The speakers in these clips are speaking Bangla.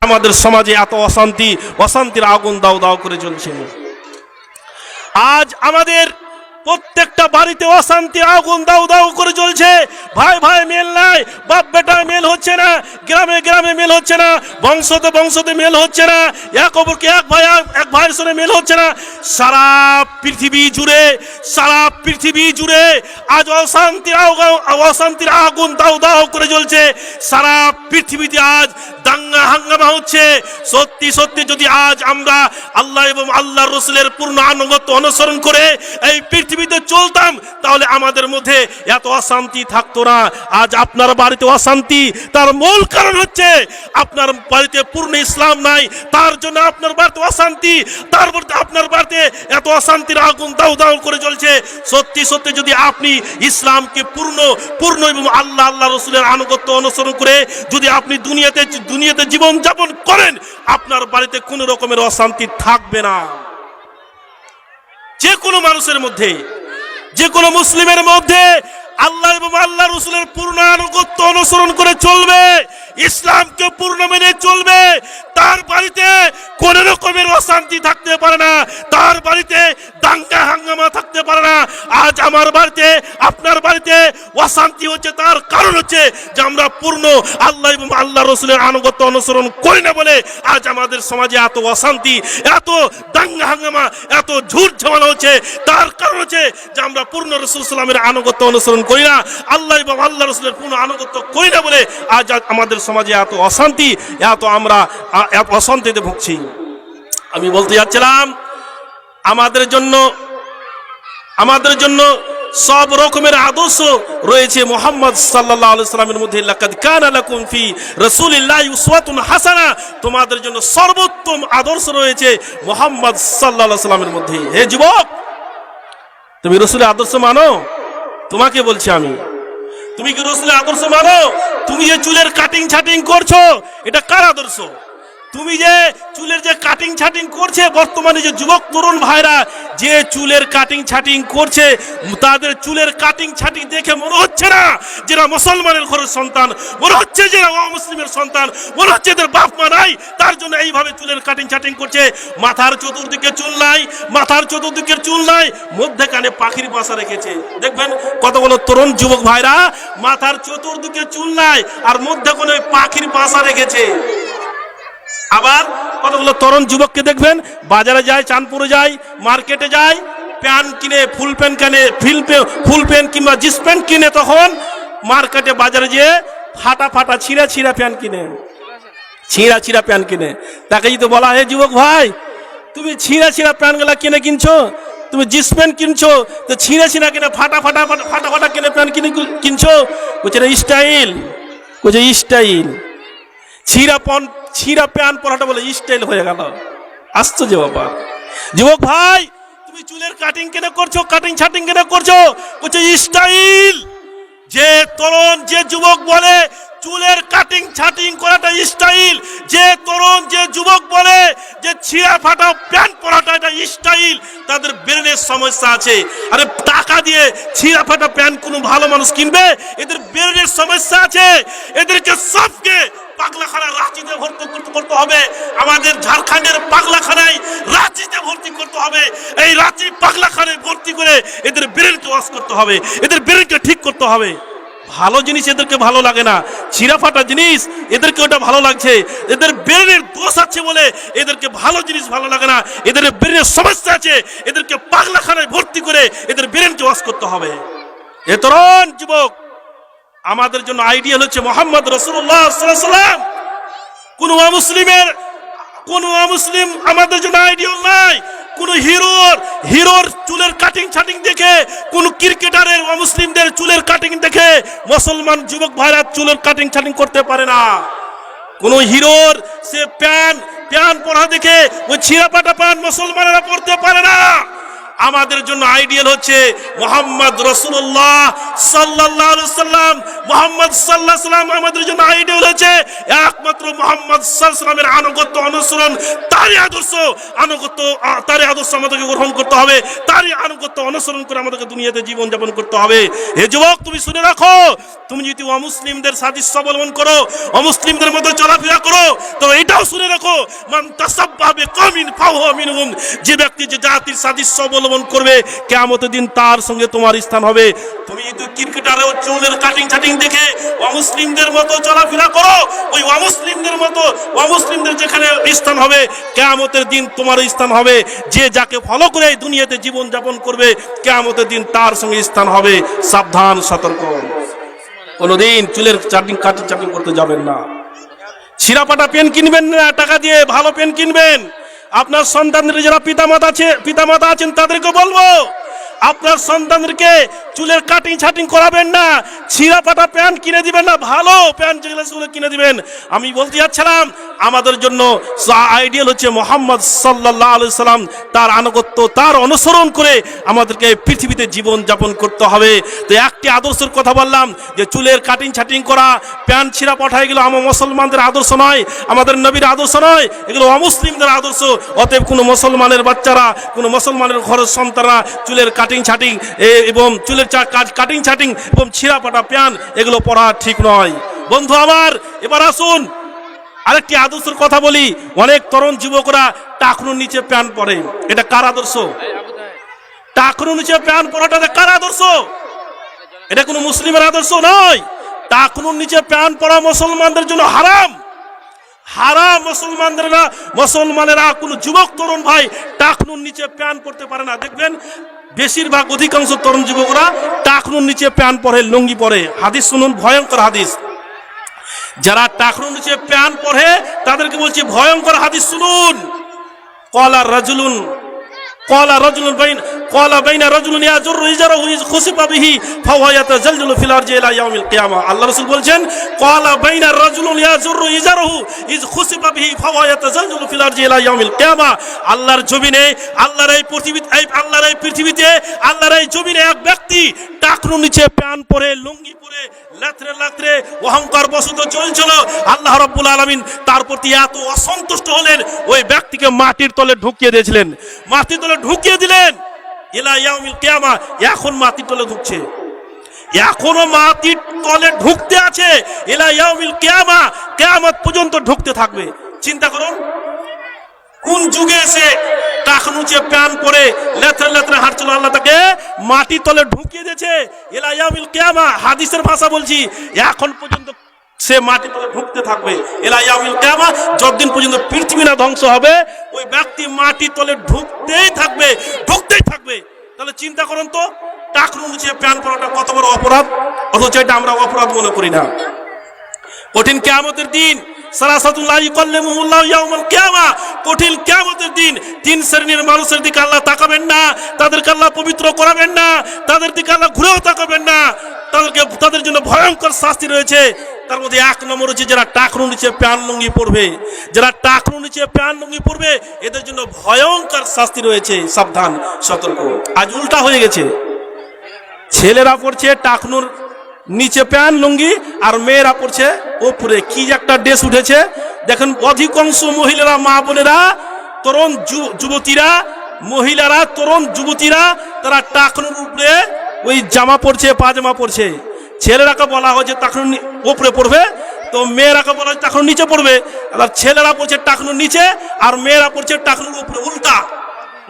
আমাদের সমাজে এত অশান্তির আগুন দাউ দাউ করে জ্বলছে। আজ আমাদের প্রত্যেকটা বাড়িতে অশান্তি আগুন দাউ দাউ করে জ্বলছে। ভাই ভাই মেল নাই, বাপ বেটা মেল হচ্ছে না, গ্রামে গ্রামে মেল হচ্ছে না, বংশতে মেল হচ্ছে না, এক ভাইয়ের সঙ্গে মেল হচ্ছে না। সারা পৃথিবী জুড়ে আজ অশান্তির আগুন দাউ দাউ করে জ্বলছে। সারা পৃথিবীতে আজ দাঙ্গা হাঙ্গামা হচ্ছে। সত্যি সত্যি যদি আজ আমরা আল্লাহ এবং আল্লাহর রাসূলের পূর্ণ আনুগত্য অনুসরণ করে এই পৃথিবীতে চলতাম, তাহলে আমাদের মধ্যে এত অশান্তি থাকতো না। আজ আপনার বাড়িতে অশান্তি, তার মূল কারণ হচ্ছে আপনার বাড়িতে পূর্ণ ইসলাম নাই, তার জন্য আপনার বাড়িতে অশান্তি। তারপরে আপনার বাড়িতে এত অশান্তির আগুন দাউ দাউ করে জ্বলছে। সত্যি সত্যি যদি আপনি ইসলামকে পূর্ণ এবং আল্লাহ রাসূলের আনুগত্য অনুসরণ করে যদি আপনি দুনিয়াতে জীবন যাপন করেন, আপনার বাড়িতে কোনো রকমের অশান্তি থাকবে না। যে কোনো মানুষের মধ্যে, যে কোনো মুসলিমের মধ্যে আল্লাহ এবং আল্লাহ রাসূলের পূর্ণ আনুগত্য অনুসরণ করে চলবে, ইসলামকে পূর্ণ মেনে চলবে, তার বাড়িতে কোন রকমের অশান্তি থাকতে পারে না, তার বাড়িতে দাঙ্গা হাঙ্গামা থাকতে পারে না। আজ আমার বাড়িতে আপনার বাড়িতে অশান্তি হচ্ছে, তার কারণ হচ্ছে যে আমরা পূর্ণ আল্লাহ এবং আল্লাহ রাসূলের আনুগত্য অনুসরণ করি না বলে আজ আমাদের সমাজে এত অশান্তি, এত দাঙ্গা হাঙ্গামা, এত ঝুট ঝামেলা হচ্ছে। তার কারণ হচ্ছে যে আমরা পূর্ণ রাসূল সাল্লাল্লাহু আলাইহি ওয়াসাল্লামের আনুগত্য অনুসরণ করি না, আল্লাহ এবং আল্লাহ রাসূলের পূর্ণ আনুগত্য করি না বলে আজ আমাদের সমাজে এত অশান্তি, আমরা এত অশান্তিতে ভুগছি। আমি বলতে যাচ্ছিলাম, আমাদের জন্য সব রকমের আদর্শ রয়েছে মুহাম্মদ সাল্লাল্লাহু আলাইহি ওয়াসাল্লামের মধ্যে। লাকাদ কানা লাকুম ফি রাসূলিল্লাহি উসওয়াতুন হাসানাহ, তোমাদের জন্য সর্বোত্তম আদর্শ রয়েছে মুহাম্মদ সাল্লাল্লাহু আলাইহি ওয়াসাল্লামের মধ্যে। হে যুবক, তুমি রাসূলের আদর্শ মানো? তোমাকে বলছি আমি, তুমি কি রাসূলের আদর্শ মানো? তুমি যে চুলের কাটিং ছাটিং করছো, এটা কার আদর্শ? তুমি যে চুলের যে কাটিং ছাটিং করছে, বর্তমানে যে যুবক তরুণ ভাইরা যে চুলের কাটিং ছাটিং করছে, তাদের চুলের কাটিং ছাটিং দেখে মনে হচ্ছে না যারা মুসলমানের ঘরের সন্তান, মনে হচ্ছে যে অমুসলিমের সন্তান, মনে হচ্ছে এদের বাপ মা নাই, তার জন্য এইভাবে চুলের কাটিং ছাটিং করছে। মাথার চতুর্দিকে চুল নাই, মধ্যখানে পাখির বাসা রেখেছে। দেখবেন কতগুলো তরুণ যুবক ভাইরা মাথার চতুর্দিকে চুল নাই আর মধ্যখানে পাখির বাসা রেখেছে। আবার কতগুলো তরুণ যুবককে দেখবেন বাজারে যায়, চাঁদপুরে যায়, মার্কেটে যায়, প্যান্ট কিনে, ফুল প্যান্ট কিংবা জিন্স প্যান্ট কিনে, তখন মার্কেটে বাজারে যেয়ে ফাটা ছিঁড়া প্যান্ট কিনে। তাকে যদি বলা হয়, যুবক ভাই তুমি ছিঁড়া প্যান্টগুলা কিনে কিনছো, তুমি জিন্স প্যান্ট কিনছো, তো ছিঁড়া কিনে ফাটা কিনে প্যান্ট কিনছো, বলছে স্টাইল। ছিঁড়া প্যান্ট পরাটা বলে স্টাইল হয়ে গেল। আশ্চর্য ব্যাপার। যুবক ভাই, তুমি চুলের কাটিং কেন করছো, কাটিং ছাটিং কেন করছো, বলছে স্টাইল। যে তরুণ, যে যুবক বলে চুলের কাটিং ছাটিং করাটা স্টাইল, যে তরুণ, যে যুবক বলে যে ছিঁড়া ফাটা প্যান্ট পরাটা এটা স্টাইল, তাদের ব্রেনের সমস্যা আছে। আরে টাকা দিয়ে ছিঁড়া ফাটা প্যান্ট কোনো ভালো মানুষ কিনবে? এদের ব্রেনের সমস্যা আছে। এদেরকে সবকে পাগলাখানা রাঁচিতে ভর্তি করতে হবে। আমাদের ঝাড়খণ্ডের পাগলাখানায় রাঁচিতে ভর্তি করতে হবে। এই রাঁচি পাগলাখানায় ভর্তি করে এদের ব্রেনকে ওয়াশ করতে হবে, এদের ব্রেনকে ঠিক করতে হবে। ভালো জিনিস এদেরকে ভালো লাগে না, ছিঁড়া ফাটা জিনিস এদেরকে ওটা ভালো লাগছে। এদের ব্রেনের দোষ আছে বলে এদেরকে ভালো জিনিস ভালো লাগে না, এদের ব্রেনের সমস্যা আছে। এদেরকে পাগলাখানায় ভর্তি করে এদের ব্রেনকে ওয়াশ করতে হবে। এ তরুণ যুবক, আমাদের জন্য আইডিয়াল হচ্ছে মুহাম্মদ রাসূলুল্লাহ সাল্লাল্লাহু আলাইহি ওয়াসাল্লাম। কোন অমুসলিম আমাদের জন্য আইডিয়াল নাই। কোন হিরোর চুলের কাটিং ছাটিং দেখে, কোন ক্রিকেটারের অমুসলিমদের চুলের কাটিং দেখে মুসলমান যুবক ভাইরা চুলের কাটিং ছাটিং করতে পারে না। কোন হিরোর সে প্যান্ট পরা দেখে ওই ছিঁড়া ফাটা প্যান্ট মুসলমানেরা পরতে পারে না। আমাদের জন্য আইডিয়াল হচ্ছে মুহাম্মদ রাসূলুল্লাহ সাল্লাল্লাহু আলাইহি সাল্লাম। মুহাম্মদ সাল্লাল্লাহু আলাইহি সাল্লাম আমাদের জন্য আইডিয়াল হচ্ছে একমাত্র মুহাম্মদ সাল্লাল্লাহু আলাইহি সাল্লামের আনুগত্য অনুসরণ, তারই আদর্শ আমাদেরকে গ্রহণ করতে হবে, তারই আনুগত্য অনুসরণ করে আমাদেরকে দুনিয়াতে জীবন যাপন করতে হবে। হে যুবক, তুমি শুনে রাখো, তুমি যদি অমুসলিমদের সাদৃশ্য অবলম্বন করো, অমুসলিমদের মতো চলাফেরা করো, তো এটাও শুনে রাখো, মান তাসাব্বাহা বিকওমিন ফাহুয়া মিনহুম, যে ব্যক্তি যে জাতির সাদৃশ্য অবলম্বন করবে কিয়ামতের দিন তার সঙ্গে তোমার স্থান হবে। তুমি যদি ক্রিকেটারের চুলের কাটিং ছাটিং দেখে অমুসলিমদের মতো চলাফেরা করো, ওই অমুসলিমদের যেখানে স্থান হবে কিয়ামতের দিন তোমার স্থান হবে। যে যাকে ফলো করে এই দুনিয়াতে জীবন যাপন করবে কিয়ামতের দিন তার সঙ্গে স্থান হবে। সাবধান, সতর্ক, কোনোদিন চুলের কাটিং করতে যাবেন না। ছিঁড়াপাটা পেন কিনবেন না, টাকা দিয়ে ভালো পেন কিনবেন। আপনার সন্তানদের যারা পিতামাতা আছেন তাদেরকে বলবো, আপনার সন্তানদেরকে চুলের কাটিং ছাটিং করাবেন না, ছিঁড়া ফাটা প্যান্ট কিনে দিবেন না, ভালো প্যান্ট যেগুলো সেগুলো কিনে দিবেন। আমি বলতে যাচ্ছিলাম আমাদের জন্য আইডিয়াল হচ্ছে মুহাম্মদ সাল্লাল্লাহু আলাইহি সাল্লাম, তার আনুগত্য, তার অনুসরণ করে আমাদেরকে পৃথিবীতে জীবন যাপন করতে হবে। তো একটি আদর্শের কথা বললাম যে চুলের কাটিং ছাটিং করা, প্যান্ট ছিঁড়া পাঠা, এগুলো আমার মুসলমানদের আদর্শ নয়, আমাদের নবীর আদর্শ নয়, এগুলো অমুসলিমদের আদর্শ। অতএব কোনো মুসলমানের বাচ্চারা, কোনো মুসলমানের ঘরের সন্তানরা চুলের কাটিং ছাটিং এবং চুলের কাটিং ছাটিং এবং ছিঁড়া পাটা প্যান্ট এগুলো পরা ঠিক নয়। বন্ধু আমার, এবার আসুন আরেকটি আদর্শের কথা বলি। অনেক তরুণ যুবকরা টাকনুর নিচে প্যান্ট পরে, এটা কার আদর্শ? টাকনুর নিচে প্যান্ট পরাটা কার আদর্শ? এটা কোনো মুসলিমের আদর্শ নয়। টাকনুর নিচে প্যান্ট পরা মুসলমানদের জন্য হারাম, হারাম। মুসলমানেরা কোনো যুবক তরুণ ভাই টাকনুর নিচে প্যান্ট পরতে পারে না। দেখবেন বেশিরভাগ অধিকাংশ তরুণ যুবকরা টাকনুর নিচে প্যান্ট পরে, লুঙ্গি পরে। হাদিস শুনুন, ভয়ঙ্কর হাদিস। যারা টাকনুর নিচে প্যান্ট পরে তাদেরকে বলছি ভয়ঙ্কর হাদিস শুনুন। ক্বালা রাজুলুন বাইনা রাজুলুন ইয়াজুরু ইজারাহু ইয খুসিফা বিহি ফাহুয়া ইয়াতাজালজালু ফিল আরজি ইলা ইয়াউমিল কিয়ামা। আল্লাহ রাসূল বলছেন ক্বালা বাইনা রাজুলুন ইয়াজুরু ইজারাহু ইয খুসিফা বিহি ফাহুয়া ইয়াতাজালজালু ফিল আরজি ইলা ইয়াউমিল কিয়ামা। আল্লাহর জমিনে, আল্লাহর এই পৃথিবীতে, আল্লাহর এই জমিনে এক ব্যক্তি টাকনুর নিচে প্যান্ট পরে, লুঙ্গি পরে লাত্রে অহংকার বশত চলছিল। আল্লাহ রাব্বুল আলামিন তার প্রতি এত অসন্তুষ্ট হলেন, ওই ব্যক্তিকে মাটির তলে ঢুকিয়ে দিয়েছিলেন, মাটির তলে ঢুকিয়ে দিলেন ইলা ইয়াউমিল কিয়ামা। এখন মাটির তলে ঢুকছে, এখনো মাটির তলে ঢুকতে আছে, ইলা ইয়াউমিল কিয়ামা, কিয়ামত পর্যন্ত ঢুকতে থাকবে। চিন্তা করুন কোন যুগে এসে টাকনুর নিচে প্যান্ট পরে লেত্রে হাঁটছিল, আল্লাহ তাকে মাটির তলে ঢুকিয়ে দিয়েছে ইলা ইয়াউমিল কিয়ামা। হাদিসের ভাষা বলছি, এখন পর্যন্ত সে মাটির তলে ঢুকতে থাকবে ইলা ইয়াউমিল কিয়ামা। যতদিন পর্যন্ত পৃথিবী না ধ্বংস হবে ওই ব্যক্তি মাটির তলে ঢুকতেই থাকবে। তাহলে চিন্তা করুন তো, টাকনুর নিচে প্যান্ট পরাটা কত বড় অপরাধ, অথচ এটা আমরা অপরাধ মনে করি না। কঠিন কিয়ামতের দিন সালাসাতুন লা ইউকাল্লিমুহুল্লাহু ইয়াউমাল কিয়ামা, কঠিন কিয়ামতের দিন তিন শ্রেণীর মানুষের দিকে আল্লাহ তাকাবেন না, তাদেরকে আল্লাহ পবিত্র করাবেন না, তাদের দিকে আল্লাহ ঘুরেও তাকাবেন না, তাদের জন্য ভয়ঙ্কর শাস্তি রয়েছে। তার মধ্যে এক নম্বর হচ্ছে যারা টাকনুর নিচে প্যান্ট লুঙ্গি পরবে, যারা টাকনুর নিচে প্যান্ট লুঙ্গি পরবে এদের জন্য ভয়ঙ্কর শাস্তি রয়েছে। সাবধান, সতর্ক। আজ উল্টা হয়ে গেছে, ছেলেরা পরছে টাকনুর নিচে প্যান্ট লুঙ্গি আর মেয়েরা পড়ছে ওপরে কি একটা ড্রেস উঠেছে। দেখেন অধিকাংশ মহিলারা, মা বোনেরা, তরুণ যুবতীরা, মহিলারা, তরুণ যুবতীরা তারা টাকনুর উপরে ওই জামা পরছে, পাজামা পরছে। ছেলেরাকে বলা হয়েছে টাকনুর উপরে পড়বে, তো মেয়েরাকে বলা হয়েছে টাকনুর নিচে পড়বে। আর ছেলেরা পড়ছে টাকনুর নিচে আর মেয়েরা পড়ছে টাকনুর উপরে,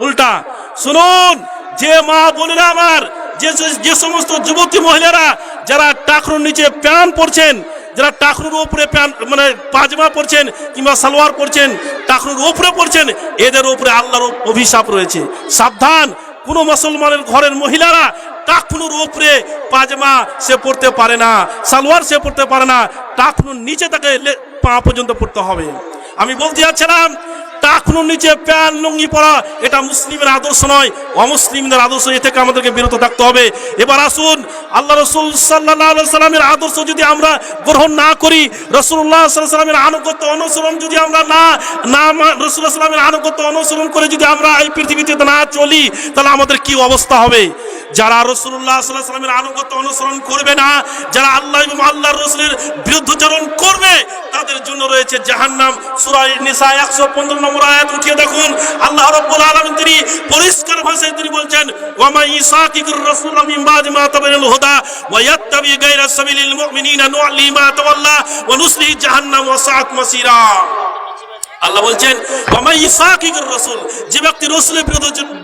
উল্টা। শুনুন, যে মা বোনেরা আমার, যে সমস্ত যুবতী মহিলারা যারা টাকনুর নিচে প্যান্ট পরছেন, যারা টাকনুর উপরে প্যান্ট মানে পাজামা পরছেন কিংবা সালোয়ার পরছেন, টাকনুর উপরে পরছেন, এদের উপরে আল্লাহর অভিশাপ রয়েছে। সাবধান, কোনো মুসলমানের ঘরের মহিলারা টাকনুর উপরে পাজামা সে পরতে পারে না, সালোয়ার সে পরতে পারে না, টাকনুর নিচে তাকে পা পর্যন্ত পড়তে হবে। আমি বলতে যাচ্ছিলাম টাকনুর নিচে প্যান্ট লুঙ্গি পরা এটা মুসলিমের আদর্শ নয়, অমুসলিমদের আদর্শ। এ থেকে আমাদেরকে বিরত থাকতে হবে। এবার আসুন, আল্লাহ রাসূল সাল্লাল্লাহু আলাইহি সাল্লামের আদর্শ যদি আমরা গ্রহণ না করি, রাসূলুল্লাহ সাল্লাল্লাহু আলাইহি সাল্লামের আনুগত্য অনুসরণ যদি আমরা না রাসূলুল্লাহ সাল্লাল্লাহু আলাইহি সাল্লামের আনুগত্য অনুসরণ করে যদি আমরা এই পৃথিবীতে না চলি, তাহলে আমাদের কি অবস্থা হবে? যারা রাসূলুল্লাহ সাল্লাল্লাহু আলাইহি সাল্লামের আনুগত্য অনুসরণ করবে না, যারা আল্লাহ এবং আল্লাহর রাসূলের বিরুদ্ধাচরণ করবে, তাদের জন্য রয়েছে জাহান্নাম। সূরা নিসা 115 নম্বর আয়াত উঠিয়ে দেখুন, আল্লাহ রাব্বুল আলামিন তিনি পরিষ্কার ভাষায় তিনি বলছেন, ওয়া মা ইসাকিকুর রাসূল মিন বাদি মা তাবায়ানাল হুদা ওয়া ইয়াত্তাবি গায়রা সাবিলিল মুমিনিনা নুআল্লি মা তাওয়াল্লা ওয়া নুসলিহি জাহান্নাম ওয়া সাআত মাসীরা। আল্লাহ বলছেন, ওয়া মা ইসাকিকুর রাসূল, যে ব্যক্তি রাসূলের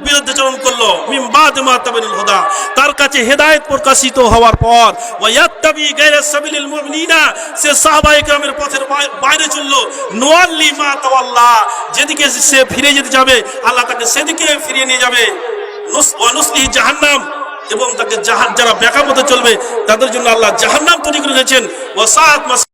বিরুদ্ধাচরণ করলো, মিন বাদি মা তাবায়ানাল হুদা, তার কাছে হেদায়েত প্রকাশিত হওয়ার পর, ওয়া ইয়াত্তাবি গায়রা সাবিলিল মুমিনিনা, সে সাহাবায়ে কেরামের পথের বাইরে চললো, নুআল্লি মা তাওয়াল্লা, যেদিকে সে ফিরে যেতে যাবে আল্লাহ তাকে সেদিকে ফিরিয়ে নিয়ে যাবে, ওয়া নুসলিহি জাহান্নাম, এবং তাকে যারা বেকার পথে চলবে তাদের জন্য আল্লাহ জাহান্নাম তৈরি করে রেখেছেন, ওয়া সাআত